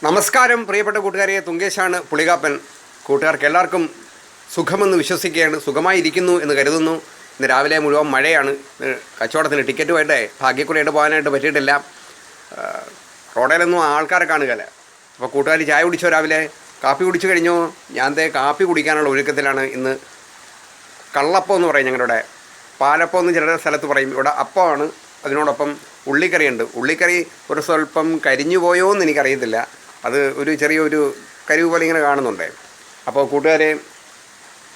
നമസ്കാരം പ്രിയപ്പെട്ട കൂട്ടുകാരെ, തുങ്കേശാണ് പുളികാപ്പൻ. കൂട്ടുകാർക്ക് എല്ലാവർക്കും സുഖമെന്ന് വിശ്വസിക്കുകയാണ്, സുഖമായിരിക്കുന്നു എന്ന് കരുതുന്നു. ഇന്ന് രാവിലെ മുഴുവൻ മഴയാണ്. കച്ചവടത്തിന് ടിക്കറ്റുമായിട്ട് ഭാഗ്യക്കുറിയായിട്ട് പോകാനായിട്ട് പറ്റിയിട്ടില്ല. റോഡിലൊന്നും ആൾക്കാരെ കാണുകയില്ല. അപ്പോൾ കൂട്ടുകാർ ചായ കുടിച്ചോ? രാവിലെ കാപ്പി കുടിച്ചു കഴിഞ്ഞോ? ഞാൻ കാപ്പി കുടിക്കാനുള്ള ഒരുക്കത്തിലാണ്. ഇന്ന് കള്ളപ്പം എന്ന് പറയും, ഞങ്ങളുടെ പാലപ്പം എന്ന് ചില സ്ഥലത്ത് പറയും. ഇവിടെ അപ്പമാണ്, അതിനോടൊപ്പം ഉള്ളിക്കറിയുണ്ട്. ഉള്ളിക്കറി ഒരു സ്വല്പം കരിഞ്ഞു പോയോ എന്ന് എനിക്കറിയത്തില്ല. അത് ഒരു ചെറിയൊരു കരിവ് പോലെ ഇങ്ങനെ കാണുന്നുണ്ട്. അപ്പോൾ കൂട്ടുകാരെ,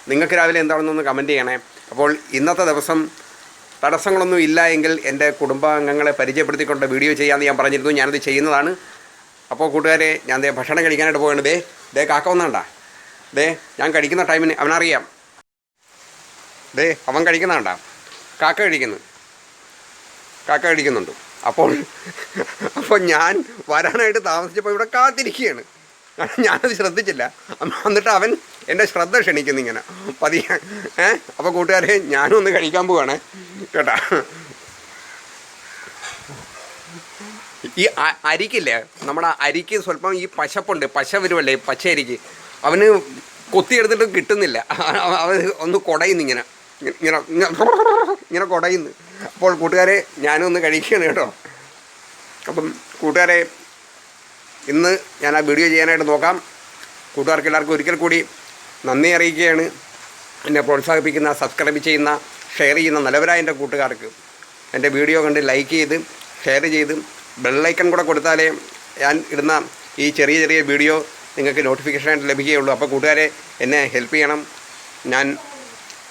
നിങ്ങൾക്ക് രാവിലെ എന്താണെന്നൊന്ന് കമൻറ്റ് ചെയ്യണേ. അപ്പോൾ ഇന്നത്തെ ദിവസം തടസ്സങ്ങളൊന്നും ഇല്ല എങ്കിൽ എൻ്റെ കുടുംബാംഗങ്ങളെ പരിചയപ്പെടുത്തിക്കൊണ്ട് വീഡിയോ ചെയ്യാമെന്ന് ഞാൻ പറഞ്ഞിരുന്നു. ഞാനത് ചെയ്യുന്നതാണ്. അപ്പോൾ കൂട്ടുകാരെ, ഞാൻ ഭക്ഷണം കഴിക്കാനായിട്ട് പോവുകയാണ്. ദേ കാക്ക ഒന്നാണ്ടാ. ഞാൻ കഴിക്കുന്ന ടൈമിന് അവനറിയാം. അവൻ കഴിക്കുന്നതാണ്ടാ. കാക്ക കഴിക്കുന്നുണ്ട്. അപ്പോൾ ഞാൻ വരാനായിട്ട് താമസിച്ചപ്പോൾ ഇവിടെ കാത്തിരിക്കുകയാണ്. ഞാനത് ശ്രദ്ധിച്ചില്ല. എന്നിട്ട് അവൻ എൻ്റെ ശ്രദ്ധ ക്ഷണിക്കുന്നു ഇങ്ങനെ പതിയെ. അപ്പോൾ കൂട്ടുകാരെ, ഞാനും ഒന്ന് കഴിക്കാൻ പോവുകയാണ് കേട്ടാ. ഈ അരിക്കില്ലേ, നമ്മുടെ അരിക്ക് സ്വല്പം ഈ പശപ്പുണ്ട്, പശ വരുമല്ലേ പച്ചയരിക്ക്. അവന് കൊത്തിയെടുത്തിട്ട് കിട്ടുന്നില്ല. അവൻ ഒന്ന് കുടയുന്നു ഇങ്ങനെ ഇങ്ങനെ ഇങ്ങനെ കുടയുന്നു. അപ്പോൾ കൂട്ടുകാരെ, ഞാനും ഒന്ന് കഴിക്കുകയാണ് കേട്ടോ. അപ്പം കൂട്ടുകാരെ, ഇന്ന് ഞാൻ ആ വീഡിയോ ചെയ്യാനായിട്ട് നോക്കാം. കൂട്ടുകാർക്ക് എല്ലാവർക്കും ഒരിക്കൽ കൂടി നന്ദി അറിയിക്കുകയാണ്. എന്നെ പ്രോത്സാഹിപ്പിക്കുന്ന, സബ്സ്ക്രൈബ് ചെയ്യുന്ന, ഷെയർ ചെയ്യുന്ന നല്ലവരായ എൻ്റെ കൂട്ടുകാർക്ക് എൻ്റെ വീഡിയോ കണ്ട് ലൈക്ക് ചെയ്ത് ഷെയർ ചെയ്ത് ബെല്ലൈക്കൺ കൂടെ കൊടുത്താലേ ഞാൻ ഇടുന്ന ഈ ചെറിയ ചെറിയ വീഡിയോ നിങ്ങൾക്ക് നോട്ടിഫിക്കേഷനായിട്ട് ലഭിക്കുകയുള്ളൂ. അപ്പോൾ കൂട്ടുകാരെ, എന്നെ ഹെൽപ്പ് ചെയ്യണം. ഞാൻ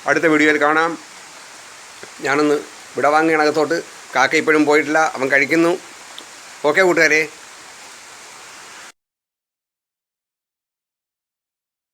അടുത്ത വീഡിയോയിൽ കാണാം. ഞാനൊന്ന് വിടവാങ്ങുകയാണ് അകത്തോട്ട്. കാക്ക ഇപ്പോഴും പോയിട്ടില്ല, അവൻ കഴിക്കുന്നു. ഓക്കെ കൂട്ടുകാരെ.